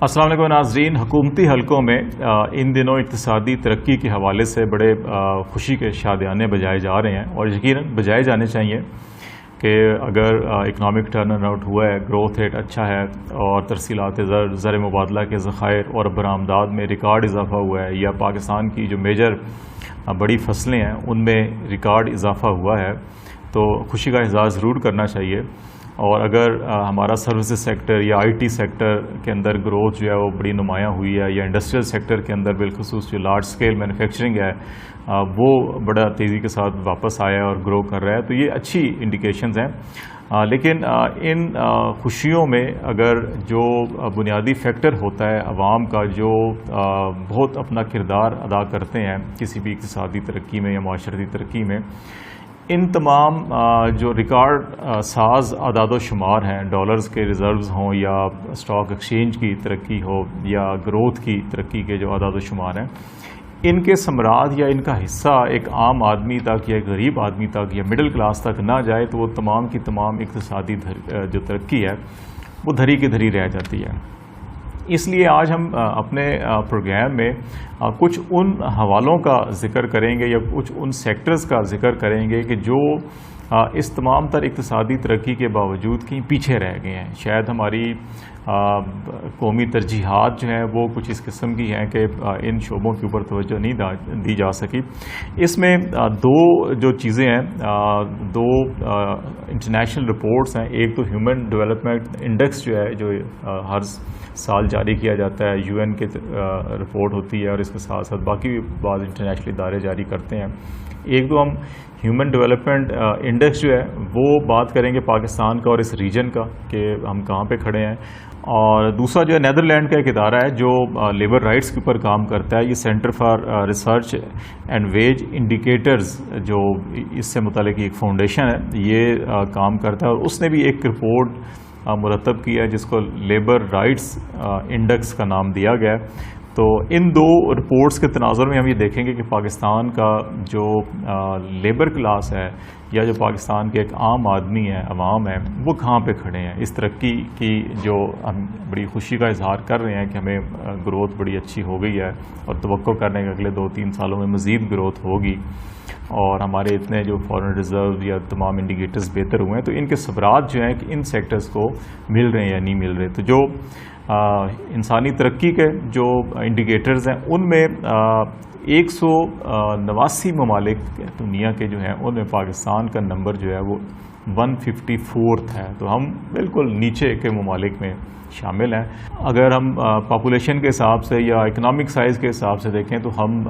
السلام علیکم ناظرین، حکومتی حلقوں میں ان دنوں اقتصادی ترقی کے حوالے سے بڑے خوشی کے شادیانے بجائے جا رہے ہیں اور یقیناً بجائے جانے چاہیے کہ اگر اکنامک ٹرن آؤٹ ہوا ہے، گروتھ ریٹ اچھا ہے اور ترسیلات زر مبادلہ کے ذخائر اور برآمدات میں ریکارڈ اضافہ ہوا ہے، یا پاکستان کی جو میجر بڑی فصلیں ہیں ان میں ریکارڈ اضافہ ہوا ہے، تو خوشی کا اظہار ضرور کرنا چاہیے۔ اور اگر ہمارا سروسز سیکٹر یا آئی ٹی سیکٹر کے اندر گروتھ جو ہے وہ بڑی نمایاں ہوئی ہے، یا انڈسٹریل سیکٹر کے اندر بالخصوص جو لارج سکیل مینوفیکچرنگ ہے وہ بڑا تیزی کے ساتھ واپس آیا ہے اور گرو کر رہا ہے، تو یہ اچھی انڈیکیشنز ہیں۔ لیکن ان خوشیوں میں اگر جو بنیادی فیکٹر ہوتا ہے عوام کا، جو بہت اپنا کردار ادا کرتے ہیں کسی بھی اقتصادی ترقی میں یا معاشرتی ترقی میں، ان تمام جو ریکارڈ ساز اعداد و شمار ہیں، ڈالرز کے ریزروز ہوں یا اسٹاک ایکسچینج کی ترقی ہو یا گروتھ کی ترقی کے جو اعداد و شمار ہیں، ان کے ثمرات یا ان کا حصہ ایک عام آدمی تک یا ایک غریب آدمی تک یا مڈل کلاس تک نہ جائے تو وہ تمام کی تمام اقتصادی جو ترقی ہے وہ دھری کی دھری رہ جاتی ہے۔ اس لیے آج ہم اپنے پروگرام میں کچھ ان حوالوں کا ذکر کریں گے یا کچھ ان سیکٹرز کا ذکر کریں گے کہ جو اس تمام تر اقتصادی ترقی کے باوجود کہیں پیچھے رہ گئے ہیں۔ شاید ہماری قومی ترجیحات جو ہیں وہ کچھ اس قسم کی ہیں کہ ان شعبوں کے اوپر توجہ نہیں دی جا سکی۔ اس میں دو جو چیزیں ہیں، دو انٹرنیشنل رپورٹس ہیں۔ ایک تو ہیومن ڈیولپمنٹ انڈیکس جو ہے، جو ہر سال جاری کیا جاتا ہے، یو این کے رپورٹ ہوتی ہے، اور اس کے ساتھ ساتھ باقی بھی بعض انٹرنیشنل ادارے جاری کرتے ہیں۔ ایک تو ہم ہیومن ڈیولپمنٹ انڈیکس جو ہے وہ بات کریں گے پاکستان کا اور اس ریجن کا کہ ہم کہاں پہ کھڑے ہیں، اور دوسرا جو ہے نیدرلینڈ کا ایک ادارہ ہے جو لیبر رائٹس کے اوپر کام کرتا ہے، یہ centre for research and veg indicators, جو اس سے متعلق ایک فاؤنڈیشن ہے، یہ کام کرتا ہے، اور اس نے بھی ایک رپورٹ مرتب کیا ہے جس کو لیبر رائٹس انڈیکس کا نام دیا گیا ہے۔ تو ان دو رپورٹس کے تناظر میں ہم یہ دیکھیں گے کہ پاکستان کا جو لیبر کلاس ہے یا جو پاکستان کے ایک عام آدمی ہے، عوام ہے، وہ کہاں پہ کھڑے ہیں اس ترقی کی، جو ہم بڑی خوشی کا اظہار کر رہے ہیں کہ ہمیں گروتھ بڑی اچھی ہو گئی ہے اور توقع کرنے کے اگلے 2-3 سالوں میں مزید گروتھ ہوگی، اور ہمارے اتنے جو فارن ریزرو یا تمام انڈیکیٹرز بہتر ہوئے ہیں، تو ان کے ثمرات جو ہیں کہ ان سیکٹرز کو مل رہے ہیں یا نہیں مل رہے۔ تو جو انسانی ترقی کے جو انڈیکیٹرز ہیں ان میں 189 ممالک دنیا کے جو ہیں ان میں پاکستان کا نمبر جو ہے وہ 154 ہے، تو ہم بالکل نیچے کے ممالک میں شامل ہیں۔ اگر ہم پاپولیشن کے حساب سے یا اکنامک سائز کے حساب سے دیکھیں تو ہم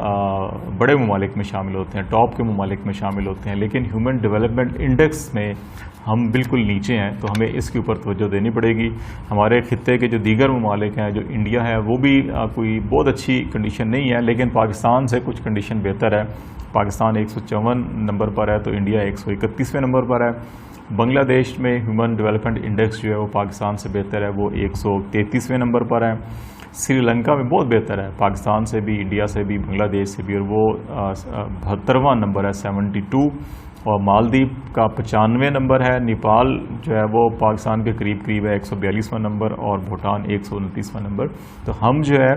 بڑے ممالک میں شامل ہوتے ہیں، ٹاپ کے ممالک میں شامل ہوتے ہیں، لیکن ہیومن ڈیولپمنٹ انڈیکس میں ہم بالکل نیچے ہیں، تو ہمیں اس کے اوپر توجہ دینی پڑے گی۔ ہمارے خطے کے جو دیگر ممالک ہیں، جو انڈیا ہے، وہ بھی کوئی بہت اچھی کنڈیشن نہیں ہے، لیکن پاکستان سے کچھ کنڈیشن بہتر ہے۔ پاکستان 154 نمبر پر ہے تو انڈیا 131ویں نمبر پر ہے۔ بنگلہ دیش میں ہیومن ڈیولپمنٹ انڈیکس جو ہے وہ پاکستان سے بہتر ہے، وہ 133ویں نمبر پر ہے۔ سری لنکا میں بہت بہتر ہے، پاکستان سے بھی، انڈیا سے بھی، بنگلہ دیش سے بھی، اور وہ 72واں نمبر ہے، 72۔ اور مالدیپ کا 95 نمبر ہے۔ نیپال جو ہے وہ پاکستان کے قریب قریب ہے، 142واں نمبر، اور بھوٹان 129واں نمبر۔ تو ہم جو ہے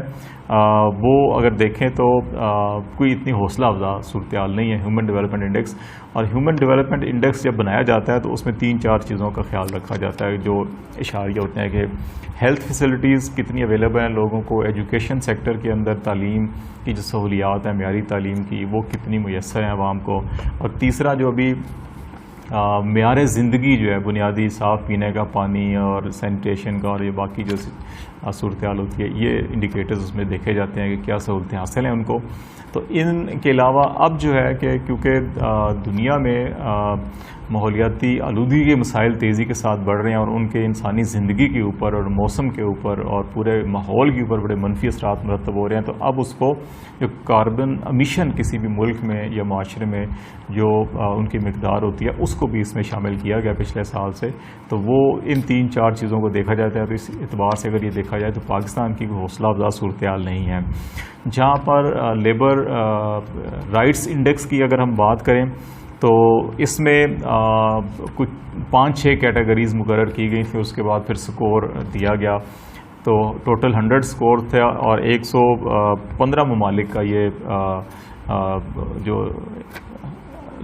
وہ اگر دیکھیں تو کوئی اتنی حوصلہ افزا صورتحال نہیں ہے ہیومن ڈیولپمنٹ انڈیکس۔ اور ہیومن ڈیولپمنٹ انڈیکس جب بنایا جاتا ہے تو اس میں 3-4 چیزوں کا خیال رکھا جاتا ہے، جو اشاریہ ہوتے ہیں کہ ہیلتھ فیسلٹیز کتنی اویلیبل ہیں لوگوں کو، ایجوکیشن سیکٹر کے اندر تعلیم کی جو سہولیات ہیں، معیاری تعلیم کی، وہ کتنی میسر ہیں عوام کو، اور تیسرا جو ابھی معیار زندگی جو ہے، بنیادی صاف پینے کا پانی اور سینیٹیشن کا اور یہ باقی جو صورتحال ہوتی ہے، یہ انڈیکیٹرز اس میں دیکھے جاتے ہیں کہ کیا سہولتیں حاصل ہیں ان کو۔ تو ان کے علاوہ اب جو ہے کہ کیونکہ دنیا میں ماحولیاتی آلودگی کے مسائل تیزی کے ساتھ بڑھ رہے ہیں اور ان کے انسانی زندگی کے اوپر اور موسم کے اوپر اور پورے ماحول کے اوپر بڑے منفی اثرات مرتب ہو رہے ہیں، تو اب اس کو جو کاربن امیشن کسی بھی ملک میں یا معاشرے میں جو ان کی مقدار ہوتی ہے اس کو بھی اس میں شامل کیا گیا پچھلے سال سے۔ تو وہ ان 3-4 چیزوں کو دیکھا جاتا ہے، تو اس اعتبار سے اگر یہ دیکھا جائے تو پاکستان کی کوئی حوصلہ افزا صورتحال نہیں ہے۔ جہاں پر لیبر رائٹس انڈیکس کی اگر ہم بات کریں تو اس میں کچھ 5-6 کیٹیگریز مقرر کی گئی تھیں، اس کے بعد پھر سکور دیا گیا۔ تو ٹوٹل 100 اسکور تھے اور 115 ممالک کا یہ جو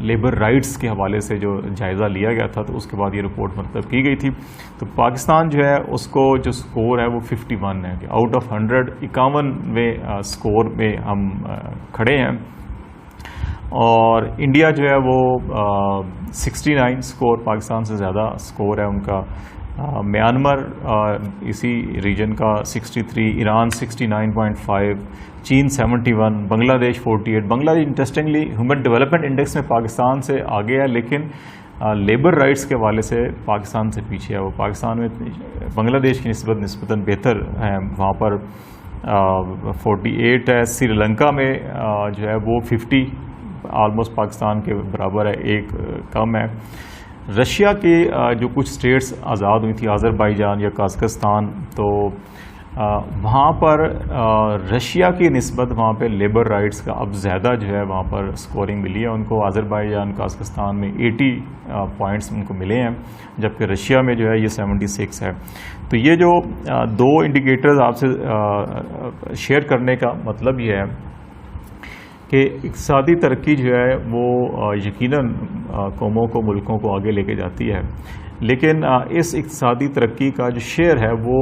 لیبر رائٹس کے حوالے سے جو جائزہ لیا گیا تھا، تو اس کے بعد یہ رپورٹ مرتب کی گئی تھی. تو پاکستان جو ہے اس کو جو سکور ہے وہ 51 ہے کہ آؤٹ آف 100 51ویں سکور میں ہم کھڑے ہیں. اور انڈیا جو ہے وہ 69 سکور، پاکستان سے زیادہ سکور ہے ان کا. میانمار اسی ریجن کا 63، ایران 69.5، چین 71، بنگلہ دیش 48. بنگلہ دیش انٹرسٹنگلی ہیومن ڈیولپمنٹ انڈیکس میں پاکستان سے آگے ہے، لیکن لیبر رائٹس کے حوالے سے پاکستان سے پیچھے ہے. وہ پاکستان میں بنگلہ دیش کی نسبتاً بہتر ہیں، وہاں پر 48 ہے. سری لنکا میں جو ہے وہ 50 آلموسٹ پاکستان کے برابر ہے، ایک کم ہے. رشیا کی جو کچھ اسٹیٹس آزاد ہوئی تھی، آذربائیجان یا قازقستان، تو وہاں پر رشیا کی نسبت وہاں پہ لیبر رائٹس کا اب زیادہ جو ہے وہاں پر سکورنگ ملی ہے ان کو. آذربائیجان قازقستان میں 80 پوائنٹس ان کو ملے ہیں، جبکہ رشیا میں جو ہے یہ 76 ہے. تو یہ جو دو انڈیکیٹرز آپ سے شیئر کرنے کا مطلب یہ ہے کہ اقتصادی ترقی جو ہے وہ یقیناً قوموں کو، ملکوں کو آگے لے کے جاتی ہے، لیکن اس اقتصادی ترقی کا جو شیئر ہے وہ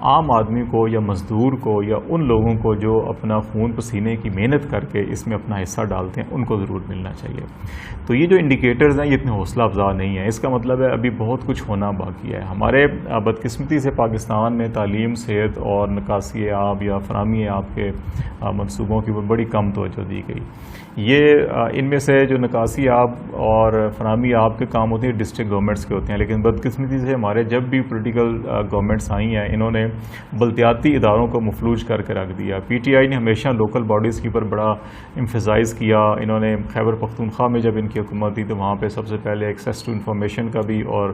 عام آدمی کو یا مزدور کو یا ان لوگوں کو جو اپنا خون پسینے کی محنت کر کے اس میں اپنا حصہ ڈالتے ہیں ان کو ضرور ملنا چاہیے. تو یہ جو انڈیکیٹرز ہیں یہ اتنے حوصلہ افزا نہیں ہیں. اس کا مطلب ہے ابھی بہت کچھ ہونا باقی ہے. ہمارے بدقسمتی سے پاکستان میں تعلیم، صحت اور نکاسی آب یا فراہمی آب کے منصوبوں کی بڑی کم توجہ دی گئی. یہ ان میں سے جو نکاسی آب اور فراہمی آب کے کام ہوتے ہیں ڈسٹرکٹ گورنمنٹس کے ہوتے ہیں، لیکن بدقسمتی سے ہمارے جب بھی پولیٹیکل گورنمنٹس آئی ہیں انہوں نے بلدیاتی اداروں کو مفلوج کر کے رکھ دیا. پی ٹی آئی نے ہمیشہ لوکل باڈیز کے اوپر بڑا امفیسائز کیا. انہوں نے خیبر پختونخوا میں جب ان کی حکومت تھی تو وہاں پہ سب سے پہلے ایکسیس ٹو انفارمیشن کا بھی اور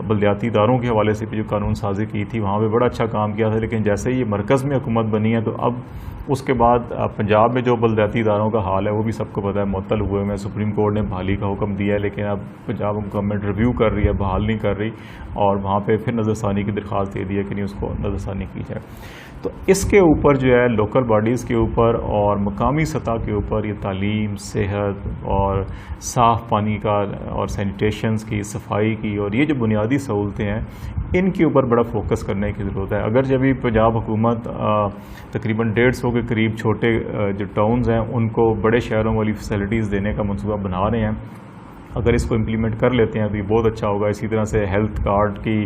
بلدیاتی اداروں کے حوالے سے بھی جو قانون سازی کی تھی وہاں پہ بڑا اچھا کام کیا تھا. لیکن جیسے ہی مرکز میں حکومت بنی ہے تو اب اس کے بعد پنجاب میں جو بلدیاتی اداروں کا حال ہے وہ بھی سب کو پتہ ہے، معطل ہوئے میں سپریم کورٹ نے بحالی کا حکم دیا ہے، لیکن اب پنجاب گورنمنٹ ریویو کر رہی ہے، بحال نہیں کر رہی، اور وہاں پہ پھر نظر ثانی کی درخواست دے دی ہے کہ نہیں اس کو نظر ثانی کی جائے. تو اس کے اوپر جو ہے لوکل باڈیز کے اوپر اور مقامی سطح کے اوپر یہ تعلیم، صحت اور صاف پانی کا اور سینیٹیشنز کی، صفائی کی اور یہ جو بنیادی سہولتیں ہیں ان کے اوپر بڑا فوکس کرنے کی ضرورت ہے. اگر جب پنجاب حکومت تقریباً 150 کے قریب چھوٹے جو ٹاؤنز ہیں ان کو بڑے شہروں والی فیسلٹیز دینے کا منصوبہ بنا رہے ہیں، اگر اس کو امپلیمنٹ کر لیتے ہیں تو یہ بہت اچھا ہوگا. اسی طرح سے ہیلتھ کارڈ کی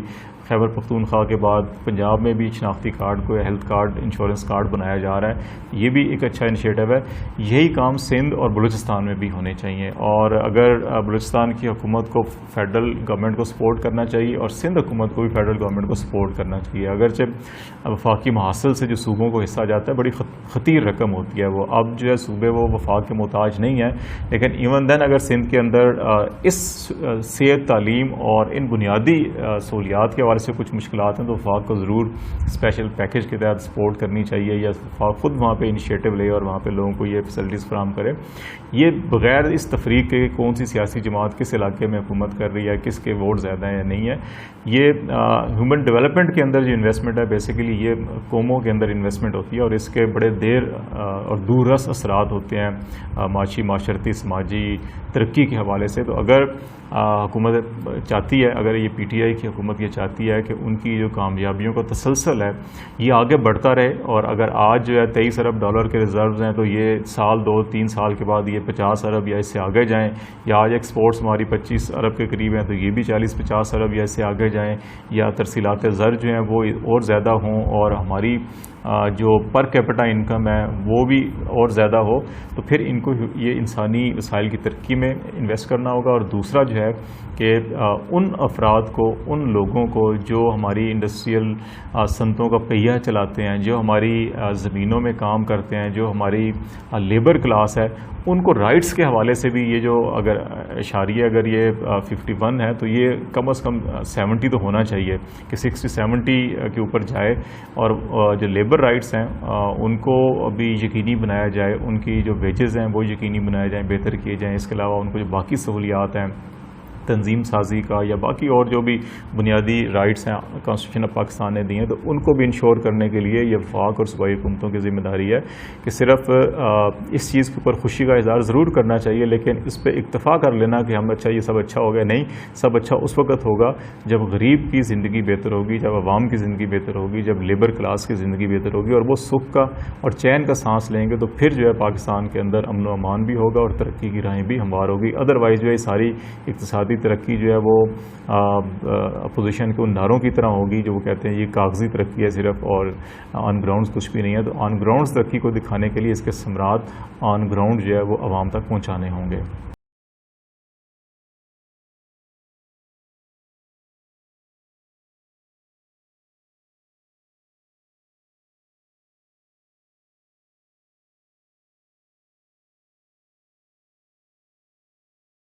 خیبر پختونخوا کے بعد پنجاب میں بھی شناختی کارڈ کو ہیلتھ کارڈ، انشورنس کارڈ بنایا جا رہا ہے. یہ بھی ایک اچھا انیشیٹو ہے. یہی کام سندھ اور بلوچستان میں بھی ہونے چاہیے. اور اگر بلوچستان کی حکومت کو فیڈرل گورنمنٹ کو سپورٹ کرنا چاہیے اور سندھ حکومت کو بھی فیڈرل گورنمنٹ کو سپورٹ کرنا چاہیے. اگرچہ وفاقی محاصل سے جو صوبوں کو حصہ جاتا ہے بڑی خطیر رقم ہوتی ہے، وہ اب جو ہے صوبے وہ وفاق کے محتاج نہیں ہیں، لیکن ایون دین اگر سندھ کے اندر اس صحت، تعلیم اور ان بنیادی سہولیات کے حوالے سے کچھ مشکلات ہیں تو وفاق کو ضرور اسپیشل پیکج کے تحت سپورٹ کرنی چاہیے، یا وفاق خود وہاں پہ انیشیٹو لے اور وہاں پہ لوگوں کو یہ فیسلٹیز فراہم کرے. یہ بغیر اس تفریق کے کون سی سیاسی جماعت کس علاقے میں حکومت کر رہی ہے، کس کے ووٹ زیادہ ہیں یا نہیں ہے، یہ ہیومن ڈیولپمنٹ کے اندر جو انویسٹمنٹ ہے بیسیکلی یہ قوموں کے اندر انویسٹمنٹ ہوتی ہے اور اس کے بڑے دیر اور دور رس اثرات ہوتے ہیں معاشی، معاشرتی، سماجی ترقی کے حوالے سے. تو اگر حکومت چاہتی ہے، اگر یہ پی ٹی آئی کی حکومت یہ چاہتی ہے کہ ان کی جو کامیابیوں کا تسلسل ہے یہ آگے بڑھتا رہے، اور اگر آج جو ہے $23 ارب کے ریزروز ہیں تو یہ سال 2-3 سال کے بعد یہ 50 ارب یا اس سے آگے جائیں، یا آج ایکسپورٹس ہماری 25 ارب کے قریب ہیں تو یہ بھی 40-50 ارب یا اس سے آگے جائیں، یا ترسیلات زر جو ہیں وہ اور زیادہ ہوں اور ہماری جو پر کیپٹا انکم ہے وہ بھی اور زیادہ ہو، تو پھر ان کو یہ انسانی وسائل کی ترقی میں انویسٹ کرنا ہوگا. اور دوسرا جو ہے کہ ان افراد کو، ان لوگوں کو جو ہماری انڈسٹریل صنعتوں کا پہیہ چلاتے ہیں، جو ہماری زمینوں میں کام کرتے ہیں، جو ہماری لیبر کلاس ہے، ان کو رائٹس کے حوالے سے بھی یہ جو اگر اشاریہ اگر یہ 51 ہے تو یہ کم از کم 70 تو ہونا چاہیے کہ 60-70 کے اوپر جائے، اور جو لیبر رائٹس ہیں ان کو بھی یقینی بنایا جائے، ان کی جو ویجز ہیں وہ یقینی بنائے جائیں، بہتر کیے جائیں. اس کے علاوہ ان کو جو باقی سہولیات ہیں تنظیم سازی کا یا باقی اور جو بھی بنیادی رائٹس ہیں کانسٹیٹیوشن آف پاکستان نے دیے ہیں، تو ان کو بھی انشور کرنے کے لیے یہ وفاق اور صوبائی حکومتوں کی ذمہ داری ہے کہ صرف اس چیز کے اوپر خوشی کا اظہار ضرور کرنا چاہیے، لیکن اس پہ اکتفا کر لینا کہ ہم اچھا یہ سب اچھا ہو گیا، نہیں، سب اچھا اس وقت ہوگا جب غریب کی زندگی بہتر ہوگی، جب عوام کی زندگی بہتر ہوگی، جب لیبر کلاس کی زندگی بہتر ہوگی، اور وہ سکھ کا اور چین کا سانس لیں گے، تو پھر جو ہے پاکستان کے اندر امن و امان بھی ہوگا اور ترقی کی راہیں بھی ہموار ہوگی۔ ادروائز جو ہے ساری اقتصادی ترقی جو ہے وہ اپوزیشن کے ان نعروں کی طرح ہوگی جو وہ کہتے ہیں یہ کاغذی ترقی ہے صرف، اور آن گراؤنڈز کچھ بھی نہیں ہے۔ تو آن گراؤنڈز ترقی کو دکھانے کے لیے اس کے ثمرات آن گراؤنڈ جو ہے وہ عوام تک پہنچانے ہوں گے۔